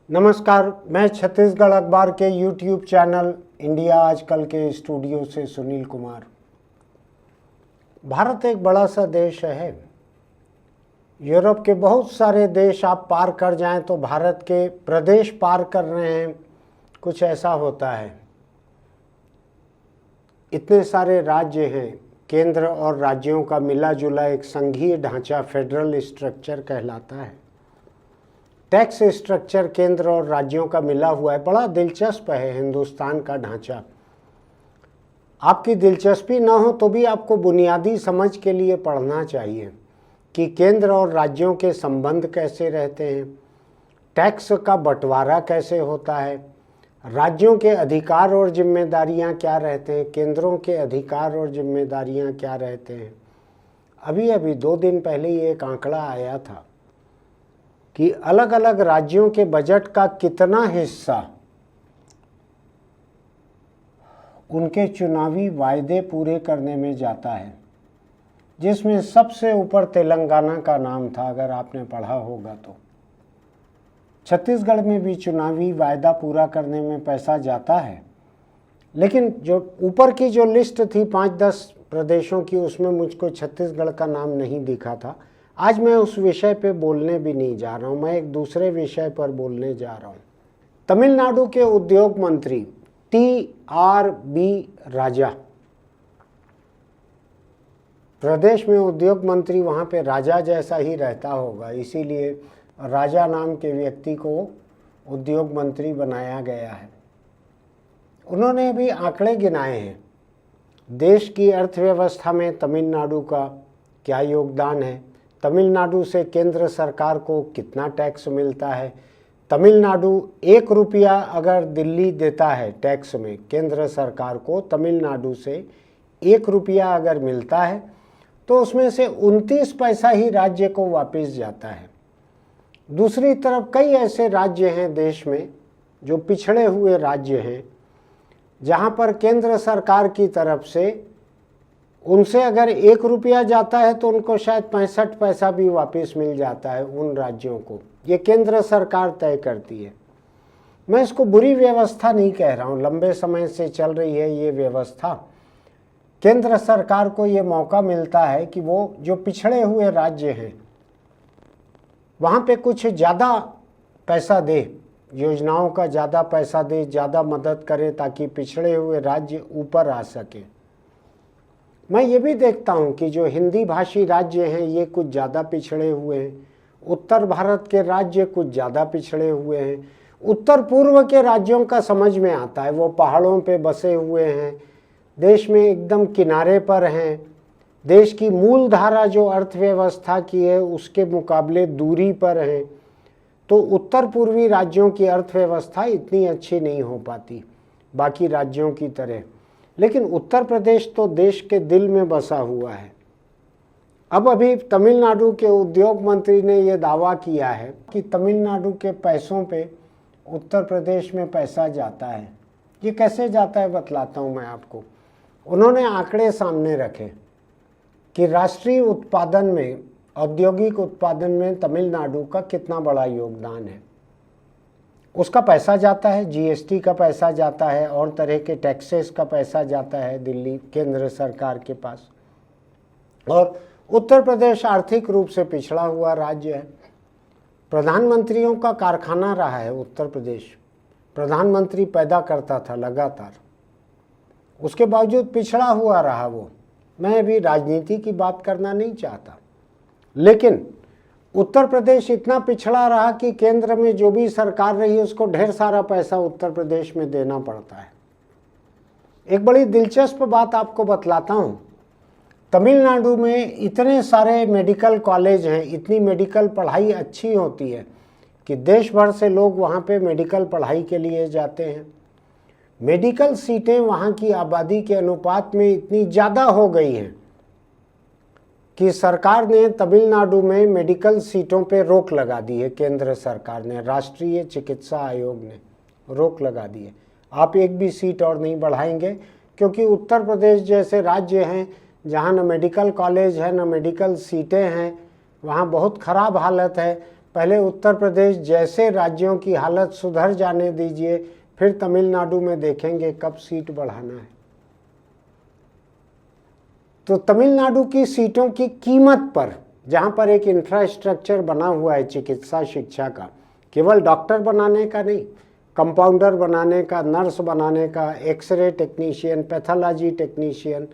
नमस्कार, मैं छत्तीसगढ़ अखबार के यूट्यूब चैनल इंडिया आजकल के स्टूडियो से सुनील कुमार। भारत एक बड़ा सा देश है। यूरोप के बहुत सारे देश आप पार कर जाएं तो भारत के प्रदेश पार कर रहे हैं, कुछ ऐसा होता है। इतने सारे राज्य हैं, केंद्र और राज्यों का मिला जुला एक संघीय ढांचा फेडरल स्ट्रक्चर कहलाता है। टैक्स स्ट्रक्चर केंद्र और राज्यों का मिला हुआ है। बड़ा दिलचस्प है हिंदुस्तान का ढांचा। आपकी दिलचस्पी ना हो तो भी आपको बुनियादी समझ के लिए पढ़ना चाहिए कि केंद्र और राज्यों के संबंध कैसे रहते हैं, टैक्स का बंटवारा कैसे होता है, राज्यों के अधिकार और जिम्मेदारियां क्या रहते हैं, केंद्रों के अधिकार और जिम्मेदारियां क्या रहते हैं। अभी 2 दिन पहले ही एक आंकड़ा आया था कि अलग अलग राज्यों के बजट का कितना हिस्सा उनके चुनावी वायदे पूरे करने में जाता है, जिसमें सबसे ऊपर तेलंगाना का नाम था। अगर आपने पढ़ा होगा तो छत्तीसगढ़ में भी चुनावी वायदा पूरा करने में पैसा जाता है, लेकिन जो ऊपर की जो लिस्ट थी 5-10 प्रदेशों की, उसमें मुझको छत्तीसगढ़ का नाम नहीं दिखा था। आज मैं उस विषय पे बोलने भी नहीं जा रहा हूँ, मैं एक दूसरे विषय पर बोलने जा रहा हूँ। तमिलनाडु के उद्योग मंत्री टी.आर.बी. राजा, प्रदेश में उद्योग मंत्री वहाँ पे राजा जैसा ही रहता होगा, इसीलिए राजा नाम के व्यक्ति को उद्योग मंत्री बनाया गया है। उन्होंने भी आंकड़े गिनाए हैं, देश की अर्थव्यवस्था में तमिलनाडु का क्या योगदान है, तमिलनाडु से केंद्र सरकार को कितना टैक्स मिलता है। तमिलनाडु 1 रुपया अगर दिल्ली देता है टैक्स में केंद्र सरकार को, तमिलनाडु से 1 रुपया अगर मिलता है तो उसमें से 29 पैसा ही राज्य को वापस जाता है। दूसरी तरफ कई ऐसे राज्य हैं देश में जो पिछड़े हुए राज्य हैं, जहाँ पर केंद्र सरकार की तरफ से उनसे अगर 1 रुपया जाता है तो उनको शायद 65 पैसा भी वापस मिल जाता है उन राज्यों को। ये केंद्र सरकार तय करती है। मैं इसको बुरी व्यवस्था नहीं कह रहा हूँ, लंबे समय से चल रही है ये व्यवस्था। केंद्र सरकार को ये मौका मिलता है कि वो जो पिछड़े हुए राज्य हैं वहाँ पे कुछ ज़्यादा पैसा दे, योजनाओं का ज़्यादा पैसा दे, ज़्यादा मदद करे ताकि पिछड़े हुए राज्य ऊपर आ सके। मैं ये भी देखता हूँ कि जो हिंदी भाषी राज्य हैं ये कुछ ज़्यादा पिछड़े हुए हैं, उत्तर भारत के राज्य कुछ ज़्यादा पिछड़े हुए हैं। उत्तर पूर्व के राज्यों का समझ में आता है, वो पहाड़ों पे बसे हुए हैं, देश में एकदम किनारे पर हैं, देश की मूल धारा जो अर्थव्यवस्था की है उसके मुकाबले दूरी पर हैं, तो उत्तर पूर्वी राज्यों की अर्थव्यवस्था इतनी अच्छी नहीं हो पाती बाकी राज्यों की तरह। लेकिन उत्तर प्रदेश तो देश के दिल में बसा हुआ है। अब अभी तमिलनाडु के उद्योग मंत्री ने यह दावा किया है कि तमिलनाडु के पैसों पे उत्तर प्रदेश में पैसा जाता है। ये कैसे जाता है बतलाता हूँ मैं आपको। उन्होंने आंकड़े सामने रखे कि राष्ट्रीय उत्पादन में, औद्योगिक उत्पादन में तमिलनाडु का कितना बड़ा योगदान है। उसका पैसा जाता है, जीएसटी का पैसा जाता है और तरह के टैक्सेस का पैसा जाता है दिल्ली केंद्र सरकार के पास। और उत्तर प्रदेश आर्थिक रूप से पिछड़ा हुआ राज्य है। प्रधानमंत्रियों का कारखाना रहा है उत्तर प्रदेश, प्रधानमंत्री पैदा करता था लगातार, उसके बावजूद पिछड़ा हुआ रहा वो। मैं अभी राजनीति की बात करना नहीं चाहता, लेकिन उत्तर प्रदेश इतना पिछड़ा रहा कि केंद्र में जो भी सरकार रही उसको ढेर सारा पैसा उत्तर प्रदेश में देना पड़ता है। एक बड़ी दिलचस्प बात आपको बतलाता हूँ। तमिलनाडु में इतने सारे मेडिकल कॉलेज हैं, इतनी मेडिकल पढ़ाई अच्छी होती है कि देश भर से लोग वहाँ पे मेडिकल पढ़ाई के लिए जाते हैं। मेडिकल सीटें वहाँ की आबादी के अनुपात में इतनी ज़्यादा हो गई हैं कि सरकार ने तमिलनाडु में मेडिकल सीटों पे रोक लगा दी है। केंद्र सरकार ने, राष्ट्रीय चिकित्सा आयोग ने रोक लगा दी है। आप एक भी सीट और नहीं बढ़ाएंगे, क्योंकि उत्तर प्रदेश जैसे राज्य हैं जहाँ न मेडिकल कॉलेज है न मेडिकल सीटें हैं, वहाँ बहुत ख़राब हालत है। पहले उत्तर प्रदेश जैसे राज्यों की हालत सुधर जाने दीजिए, फिर तमिलनाडु में देखेंगे कब सीट बढ़ाना है। तो तमिलनाडु की सीटों की कीमत पर, जहां पर एक इंफ्रास्ट्रक्चर बना हुआ है चिकित्सा शिक्षा का, केवल डॉक्टर बनाने का नहीं, कंपाउंडर बनाने का, नर्स बनाने का, एक्सरे टेक्नीशियन, पैथोलॉजी टेक्नीशियन,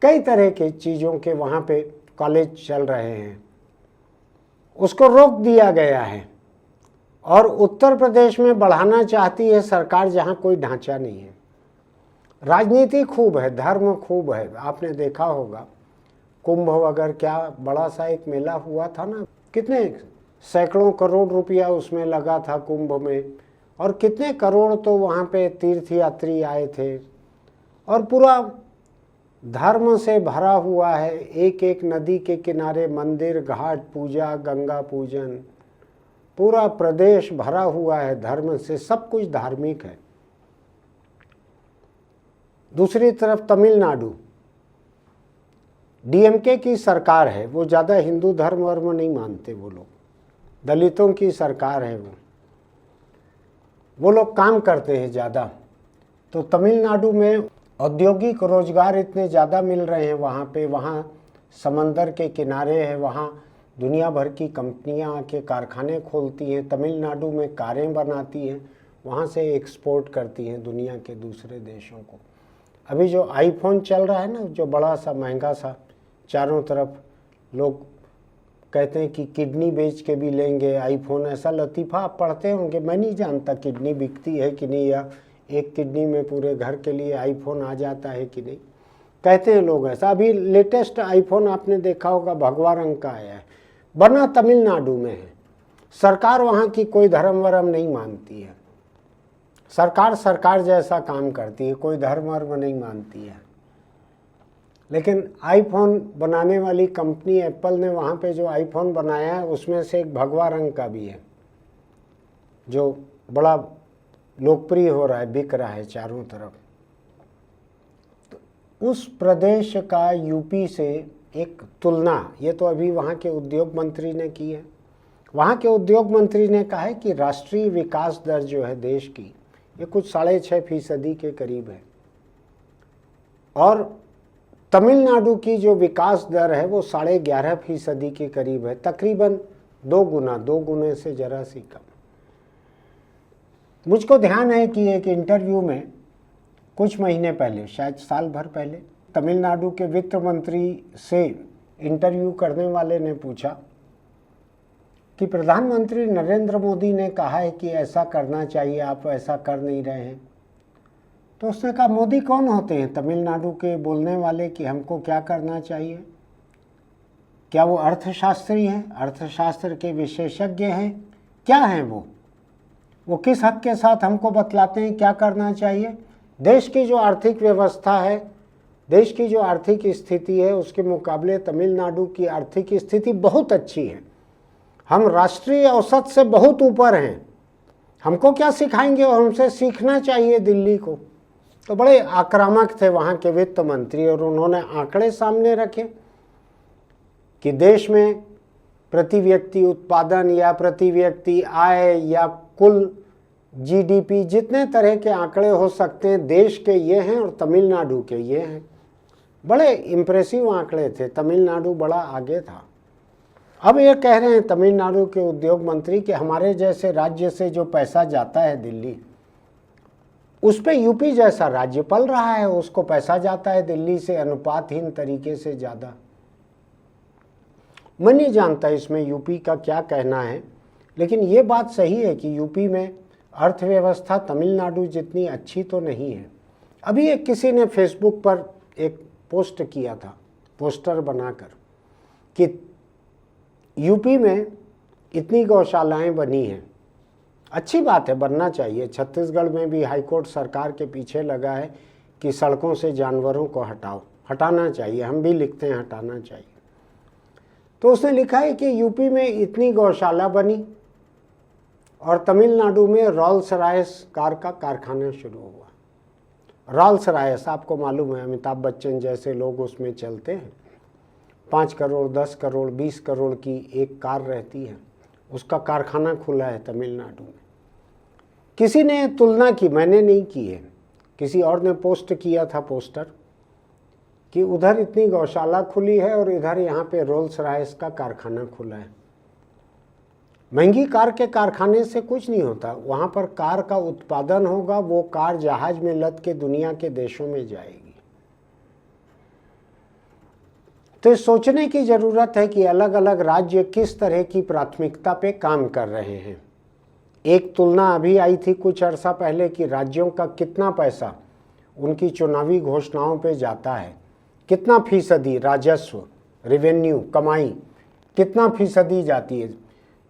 कई तरह के चीज़ों के वहाँ पे कॉलेज चल रहे हैं, उसको रोक दिया गया है। और उत्तर प्रदेश में बढ़ाना चाहती है सरकार जहाँ कोई ढांचा नहीं है। राजनीति खूब है, धर्म खूब है। आपने देखा होगा कुंभ वगैरह, क्या बड़ा सा एक मेला हुआ था ना, कितने सैकड़ों करोड़ रुपया उसमें लगा था कुंभ में, और कितने करोड़ तो वहाँ पे तीर्थयात्री आए थे, और पूरा धर्म से भरा हुआ है। एक एक नदी के किनारे मंदिर, घाट, पूजा, गंगा पूजन, पूरा प्रदेश भरा हुआ है धर्म से, सब कुछ धार्मिक है। दूसरी तरफ तमिलनाडु, डीएमके की सरकार है, वो ज़्यादा हिंदू धर्म वर्म नहीं मानते वो लोग, दलितों की सरकार है वो लोग काम करते हैं ज़्यादा। तो तमिलनाडु में औद्योगिक रोजगार इतने ज़्यादा मिल रहे हैं वहाँ पे, वहाँ समंदर के किनारे है, वहाँ दुनिया भर की कंपनियाँ आके कारखाने खोलती हैं, तमिलनाडु में कारें बनाती हैं, वहाँ से एक्सपोर्ट करती हैं दुनिया के दूसरे देशों को। अभी जो आईफोन चल रहा है ना, जो बड़ा सा महंगा सा, चारों तरफ लोग कहते हैं कि किडनी बेच के भी लेंगे आईफोन, ऐसा लतीफ़ा आप पढ़ते होंगे, मैं नहीं जानता किडनी बिकती है कि नहीं, या एक किडनी में पूरे घर के लिए आईफोन आ जाता है कि नहीं, कहते हैं लोग ऐसा। अभी लेटेस्ट आईफोन आपने देखा होगा भगवा रंग का आया है, बना तमिलनाडु में है। सरकार वहाँ की कोई धर्म वर्म नहीं मानती है, सरकार सरकार जैसा काम करती है, कोई धर्म वर्म नहीं मानती है। लेकिन आईफोन बनाने वाली कंपनी एप्पल ने वहाँ पे जो आईफोन बनाया है उसमें से एक भगवा रंग का भी है, जो बड़ा लोकप्रिय हो रहा है, बिक रहा है चारों तरफ। तो उस प्रदेश का यूपी से एक तुलना, ये तो अभी वहाँ के उद्योग मंत्री ने की है। वहाँ के उद्योग मंत्री ने कहा है कि राष्ट्रीय विकास दर जो है देश की, ये कुछ 6.5% के करीब है, और तमिलनाडु की जो विकास दर है वो 11.5% के करीब है, तकरीबन 2 गुने से ज़रा सी कम। मुझको ध्यान है कि एक इंटरव्यू में कुछ महीने पहले, शायद साल भर पहले, तमिलनाडु के वित्त मंत्री से इंटरव्यू करने वाले ने पूछा कि प्रधानमंत्री नरेंद्र मोदी ने कहा है कि ऐसा करना चाहिए, आप ऐसा कर नहीं रहे हैं। तो उसने कहा मोदी कौन होते हैं तमिलनाडु के बोलने वाले कि हमको क्या करना चाहिए? क्या वो अर्थशास्त्री हैं, अर्थशास्त्र के विशेषज्ञ हैं, क्या हैं वो किस हक के साथ हमको बतलाते हैं क्या करना चाहिए? देश की जो आर्थिक व्यवस्था है, देश की जो आर्थिक स्थिति है, उसके मुकाबले तमिलनाडु की आर्थिक स्थिति बहुत अच्छी है। हम राष्ट्रीय औसत से बहुत ऊपर हैं, हमको क्या सिखाएंगे, और हमसे सीखना चाहिए दिल्ली को। तो बड़े आक्रामक थे वहाँ के वित्त मंत्री, और उन्होंने आंकड़े सामने रखे कि देश में प्रति व्यक्ति उत्पादन या प्रति व्यक्ति आय या कुल जीडीपी, जितने तरह के आंकड़े हो सकते हैं, देश के ये हैं और तमिलनाडु के ये हैं। बड़े इम्प्रेसिव आंकड़े थे, तमिलनाडु बड़ा आगे था। अब ये कह रहे हैं तमिलनाडु के उद्योग मंत्री कि हमारे जैसे राज्य से जो पैसा जाता है दिल्ली, उस पे यूपी जैसा राज्य पल रहा है, उसको पैसा जाता है दिल्ली से अनुपातहीन तरीके से ज़्यादा। मैं नहीं जानता इसमें यूपी का क्या कहना है, लेकिन ये बात सही है कि यूपी में अर्थव्यवस्था तमिलनाडु जितनी अच्छी तो नहीं है। अभी एक किसी ने फेसबुक पर एक पोस्ट किया था, पोस्टर बनाकर, कि यूपी में इतनी गौशालाएं बनी हैं, अच्छी बात है, बनना चाहिए। छत्तीसगढ़ में भी हाईकोर्ट सरकार के पीछे लगा है कि सड़कों से जानवरों को हटाना चाहिए, हम भी लिखते हैं हटाना चाहिए। तो उसने लिखा है कि यूपी में इतनी गौशाला बनी और तमिलनाडु में रोल्स रॉयस कार का कारखाना शुरू हुआ। रोल्स रॉयस आपको मालूम है, अमिताभ बच्चन जैसे लोग उसमें चलते हैं। 5 करोड़, 10 करोड़, 20 करोड़ की एक कार रहती है, उसका कारखाना खुला है तमिलनाडु में। किसी ने तुलना की, मैंने नहीं की है, किसी और ने पोस्ट किया था पोस्टर कि उधर इतनी गौशाला खुली है और इधर यहाँ पे रोल्स रॉयस का कारखाना खुला है। महंगी कार के कारखाने से कुछ नहीं होता, वहाँ पर कार का उत्पादन होगा, वो कार जहाज में लद के दुनिया के देशों में जाएगी। तो सोचने की ज़रूरत है कि अलग अलग राज्य किस तरह की प्राथमिकता पे काम कर रहे हैं। एक तुलना अभी आई थी कुछ अर्सा पहले कि राज्यों का कितना पैसा उनकी चुनावी घोषणाओं पे जाता है, कितना फीसदी राजस्व, रेवेन्यू, कमाई कितना फीसदी जाती है।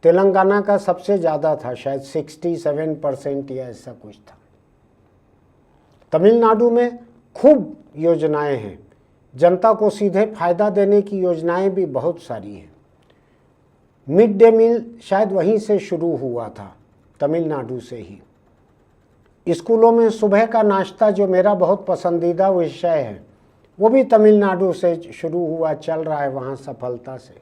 तेलंगाना का सबसे ज़्यादा था, शायद 67% या ऐसा कुछ था। तमिलनाडु में खूब योजनाएं हैं, जनता को सीधे फायदा देने की योजनाएं भी बहुत सारी हैं। मिड डे मील शायद वहीं से शुरू हुआ था, तमिलनाडु से ही। स्कूलों में सुबह का नाश्ता जो मेरा बहुत पसंदीदा विषय है, वो भी तमिलनाडु से शुरू हुआ, चल रहा है वहाँ सफलता से।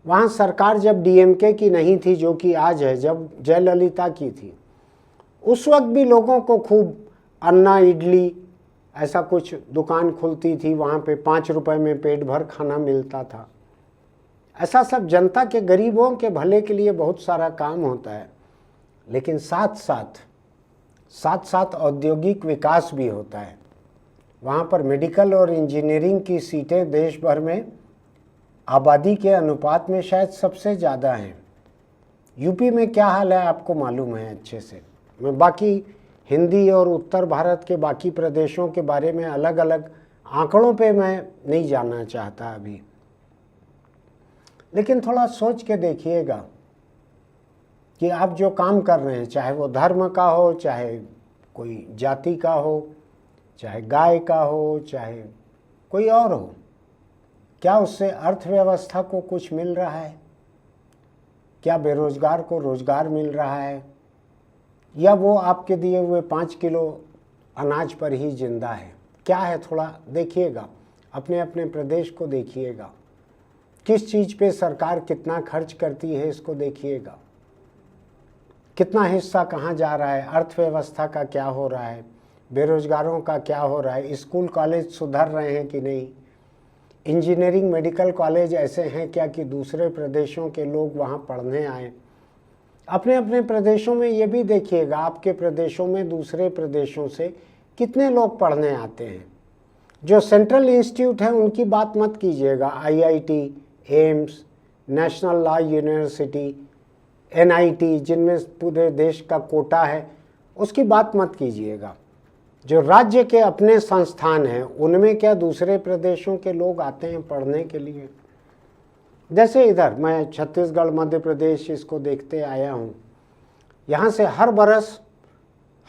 वहाँ सरकार जब डीएमके की नहीं थी, जो कि आज है, जब जयललिता की थी, उस वक्त भी लोगों को खूब अन्ना इडली ऐसा कुछ दुकान खुलती थी, वहाँ पे 5 रुपए में पेट भर खाना मिलता था। ऐसा सब जनता के, गरीबों के भले के लिए बहुत सारा काम होता है। लेकिन साथ साथ औद्योगिक विकास भी होता है। वहाँ पर मेडिकल और इंजीनियरिंग की सीटें देश भर में आबादी के अनुपात में शायद सबसे ज़्यादा हैं। यूपी में क्या हाल है आपको मालूम है अच्छे से। मैं बाकी हिंदी और उत्तर भारत के बाकी प्रदेशों के बारे में अलग अलग आंकड़ों पे मैं नहीं जानना चाहता अभी, लेकिन थोड़ा सोच के देखिएगा कि आप जो काम कर रहे हैं, चाहे वो धर्म का हो, चाहे कोई जाति का हो, चाहे गाय का हो, चाहे कोई और हो, क्या उससे अर्थव्यवस्था को कुछ मिल रहा है? क्या बेरोजगार को रोजगार मिल रहा है? या वो आपके दिए हुए 5 किलो अनाज पर ही जिंदा है? क्या है, थोड़ा देखिएगा, अपने अपने प्रदेश को देखिएगा, किस चीज़ पे सरकार कितना खर्च करती है इसको देखिएगा, कितना हिस्सा कहाँ जा रहा है, अर्थव्यवस्था का क्या हो रहा है, बेरोजगारों का क्या हो रहा है, स्कूल कॉलेज सुधर रहे हैं कि नहीं, इंजीनियरिंग मेडिकल कॉलेज ऐसे हैं क्या कि दूसरे प्रदेशों के लोग वहाँ पढ़ने आए। अपने अपने प्रदेशों में ये भी देखिएगा, आपके प्रदेशों में दूसरे प्रदेशों से कितने लोग पढ़ने आते हैं। जो सेंट्रल इंस्टीट्यूट है उनकी बात मत कीजिएगा, IIT, AIIMS, national law university, NIT, जिनमें पूरे देश का कोटा है, उसकी बात मत कीजिएगा। जो राज्य के अपने संस्थान हैं उनमें क्या दूसरे प्रदेशों के लोग आते हैं पढ़ने के लिए? जैसे इधर मैं छत्तीसगढ़, मध्य प्रदेश इसको देखते आया हूँ, यहाँ से हर बरस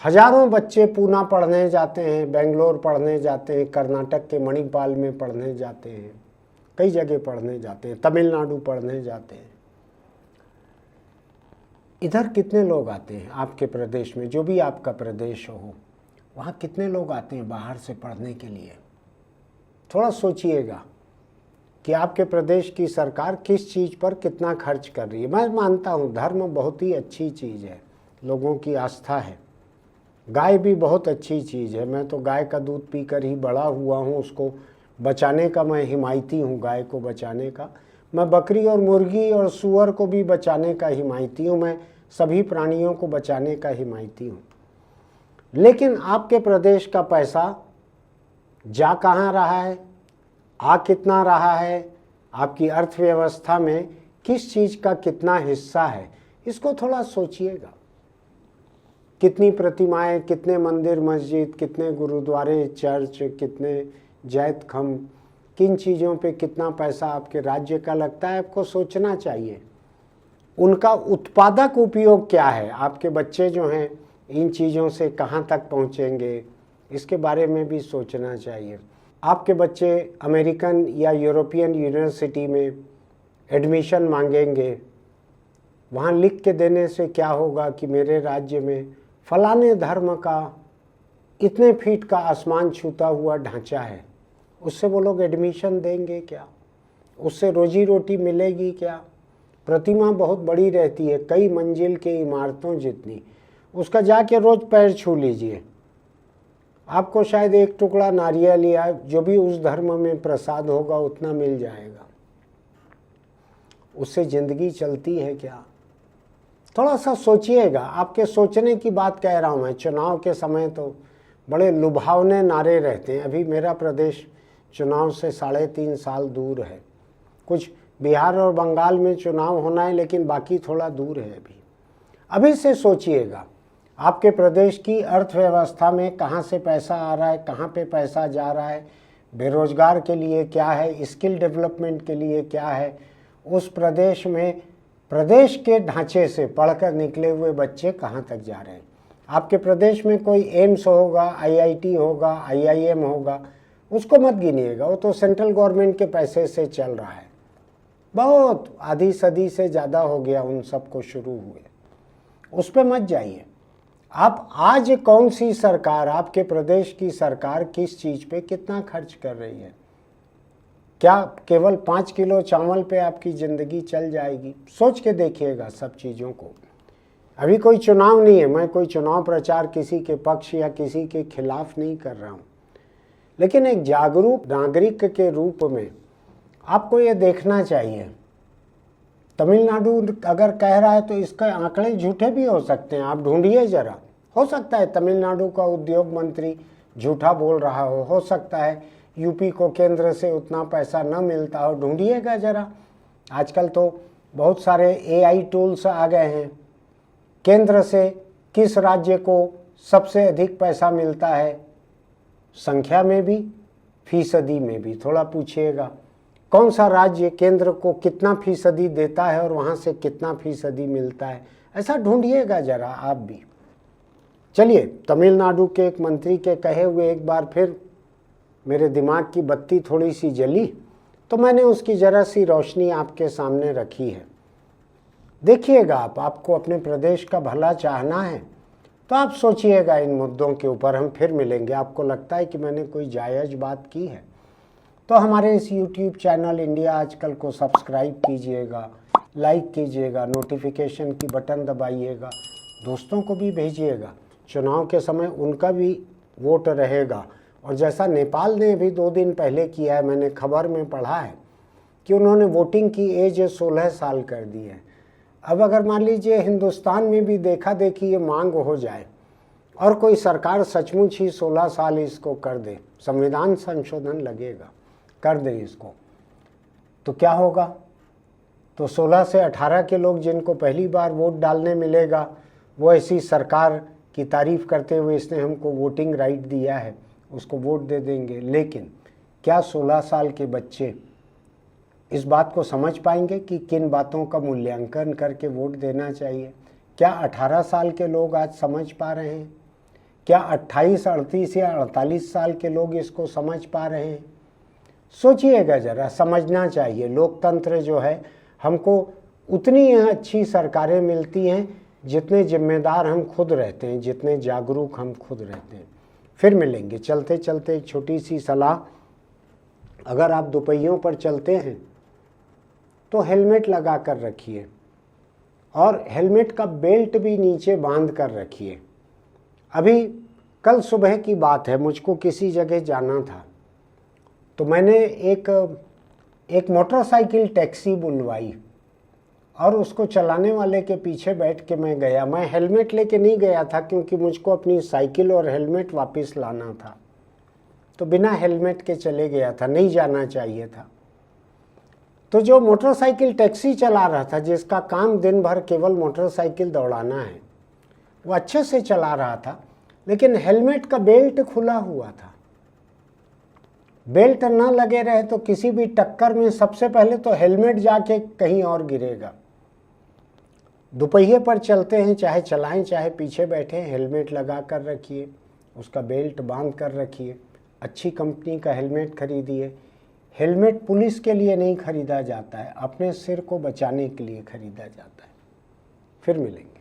हजारों बच्चे पूना पढ़ने जाते हैं, बेंगलोर पढ़ने जाते हैं, कर्नाटक के मणिपाल में पढ़ने जाते हैं, कई जगह पढ़ने जाते हैं, तमिलनाडु पढ़ने जाते हैं। इधर कितने लोग आते हैं आपके प्रदेश में, जो भी आपका प्रदेश हो, वहाँ कितने लोग आते हैं बाहर से पढ़ने के लिए? थोड़ा सोचिएगा कि आपके प्रदेश की सरकार किस चीज़ पर कितना खर्च कर रही है। मैं मानता हूँ धर्म बहुत ही अच्छी चीज़ है, लोगों की आस्था है, गाय भी बहुत अच्छी चीज़ है। मैं तो गाय का दूध पीकर ही बड़ा हुआ हूँ, उसको बचाने का मैं हिमायती हूँ, गाय को बचाने का। मैं बकरी और मुर्गी और सूअर को भी बचाने का हिमायती हूँ, मैं सभी प्राणियों को बचाने का हिमायती हूँ। लेकिन आपके प्रदेश का पैसा जा कहाँ रहा है, आ कितना रहा है, आपकी अर्थव्यवस्था में किस चीज़ का कितना हिस्सा है, इसको थोड़ा सोचिएगा। कितनी प्रतिमाएं, कितने मंदिर मस्जिद, कितने गुरुद्वारे चर्च, कितने जैत खम, किन चीज़ों पे कितना पैसा आपके राज्य का लगता है, आपको सोचना चाहिए। उनका उत्पादक उपयोग क्या है, आपके बच्चे जो हैं इन चीज़ों से कहाँ तक पहुँचेंगे, इसके बारे में भी सोचना चाहिए। आपके बच्चे अमेरिकन या यूरोपियन यूनिवर्सिटी में एडमिशन मांगेंगे, वहाँ लिख के देने से क्या होगा कि मेरे राज्य में फलाने धर्म का इतने फीट का आसमान छूता हुआ ढांचा है, उससे वो लोग एडमिशन देंगे क्या? उससे रोजी रोटी मिलेगी क्या? प्रतिमा बहुत बड़ी रहती है, कई मंजिल के इमारतों जितनी, उसका जाके रोज पैर छू लीजिए, आपको शायद एक टुकड़ा नारियल या जो भी उस धर्म में प्रसाद होगा उतना मिल जाएगा। उससे जिंदगी चलती है क्या? थोड़ा सा सोचिएगा। आपके सोचने की बात कह रहा हूँ मैं। चुनाव के समय तो बड़े लुभावने नारे रहते हैं। अभी मेरा प्रदेश चुनाव से 3.5 साल दूर है। कुछ बिहार और बंगाल में चुनाव होना है, लेकिन बाकी थोड़ा दूर है। अभी से सोचिएगा आपके प्रदेश की अर्थव्यवस्था में कहाँ से पैसा आ रहा है, कहाँ पे पैसा जा रहा है, बेरोजगार के लिए क्या है, स्किल डेवलपमेंट के लिए क्या है, उस प्रदेश में प्रदेश के ढांचे से पढ़कर निकले हुए बच्चे कहाँ तक जा रहे हैं। आपके प्रदेश में कोई एम्स होगा, आईआईटी होगा, आईआईएम होगा, उसको मत गिनिएगा, वो तो सेंट्रल गवर्नमेंट के पैसे से चल रहा है। बहुत आधी सदी से ज़्यादा हो गया उन सबको शुरू हुए, उस पर मत जाइए। आप आज कौन सी सरकार, आपके प्रदेश की सरकार किस चीज़ पे कितना खर्च कर रही है? क्या केवल 5 किलो चावल पे आपकी ज़िंदगी चल जाएगी? सोच के देखिएगा सब चीज़ों को। अभी कोई चुनाव नहीं है, मैं कोई चुनाव प्रचार किसी के पक्ष या किसी के खिलाफ नहीं कर रहा हूँ, लेकिन एक जागरूक नागरिक के रूप में आपको ये देखना चाहिए। तमिलनाडु अगर कह रहा है तो इसके आंकड़े झूठे भी हो सकते हैं, आप ढूंढिए ज़रा। हो सकता है तमिलनाडु का उद्योग मंत्री झूठा बोल रहा हो सकता है यूपी को केंद्र से उतना पैसा न मिलता हो, ढूंढिएगा ज़रा। आजकल तो बहुत सारे एआई टूल्स आ गए हैं। केंद्र से किस राज्य को सबसे अधिक पैसा मिलता है, संख्या में भी फीसदी में भी थोड़ा पूछिएगा। कौन सा राज्य केंद्र को कितना फीसदी देता है और वहाँ से कितना फीसदी मिलता है, ऐसा ढूंढिएगा ज़रा आप भी। चलिए, तमिलनाडु के एक मंत्री के कहे हुए एक बार फिर मेरे दिमाग की बत्ती थोड़ी सी जली, तो मैंने उसकी ज़रा सी रोशनी आपके सामने रखी है। देखिएगा आपको अपने प्रदेश का भला चाहना है तो आप सोचिएगा इन मुद्दों के ऊपर। हम फिर मिलेंगे। आपको लगता है कि मैंने कोई जायज़ बात की है तो हमारे इस YouTube चैनल इंडिया आजकल को सब्सक्राइब कीजिएगा, लाइक कीजिएगा, नोटिफिकेशन की बटन दबाइएगा, दोस्तों को भी भेजिएगा। चुनाव के समय उनका भी वोट रहेगा। और जैसा नेपाल ने भी 2 दिन पहले किया है, मैंने खबर में पढ़ा है कि उन्होंने वोटिंग की एज 16 साल कर दी है। अब अगर मान लीजिए हिंदुस्तान में भी देखा देखी ये मांग हो जाए और कोई सरकार सचमुच ही 16 साल इसको कर दे, संविधान संशोधन लगेगा, कर दे इसको, तो क्या होगा? तो 16 से 18 के लोग जिनको पहली बार वोट डालने मिलेगा, वो ऐसी सरकार की तारीफ करते हुए इसने हमको वोटिंग राइट दिया है, उसको वोट दे देंगे। लेकिन क्या 16 साल के बच्चे इस बात को समझ पाएंगे कि किन बातों का मूल्यांकन करके वोट देना चाहिए? क्या 18 साल के लोग आज समझ पा रहे हैं? क्या 28, 38 या 48 साल के लोग इसको समझ पा रहे हैं? सोचिएगा ज़रा, समझना चाहिए। लोकतंत्र जो है, हमको उतनी अच्छी सरकारें मिलती हैं जितने जिम्मेदार हम खुद रहते हैं, जितने जागरूक हम खुद रहते हैं। फिर मिलेंगे। चलते चलते एक छोटी सी सलाह, अगर आप दोपहियों पर चलते हैं तो हेलमेट लगा कर रखिए और हेलमेट का बेल्ट भी नीचे बांध कर रखिए। अभी कल सुबह की बात है, मुझको किसी जगह जाना था तो मैंने एक मोटरसाइकिल टैक्सी बुलवाई और उसको चलाने वाले के पीछे बैठ के मैं गया। मैं हेलमेट लेके नहीं गया था क्योंकि मुझको अपनी साइकिल और हेलमेट वापस लाना था, तो बिना हेलमेट के चले गया था, नहीं जाना चाहिए था। तो जो मोटरसाइकिल टैक्सी चला रहा था, जिसका काम दिन भर केवल मोटरसाइकिल दौड़ाना है, वो अच्छे से चला रहा था, लेकिन हेलमेट का बेल्ट खुला हुआ था। बेल्ट ना लगे रहे तो किसी भी टक्कर में सबसे पहले तो हेलमेट जाके कहीं और गिरेगा। दोपहिए पर चलते हैं, चाहे चलाएं चाहे पीछे बैठे, हेलमेट लगा कर रखिए, उसका बेल्ट बांध कर रखिए, अच्छी कंपनी का हेलमेट खरीदिए। हेलमेट पुलिस के लिए नहीं खरीदा जाता है, अपने सिर को बचाने के लिए खरीदा जाता है। फिर मिलेंगे।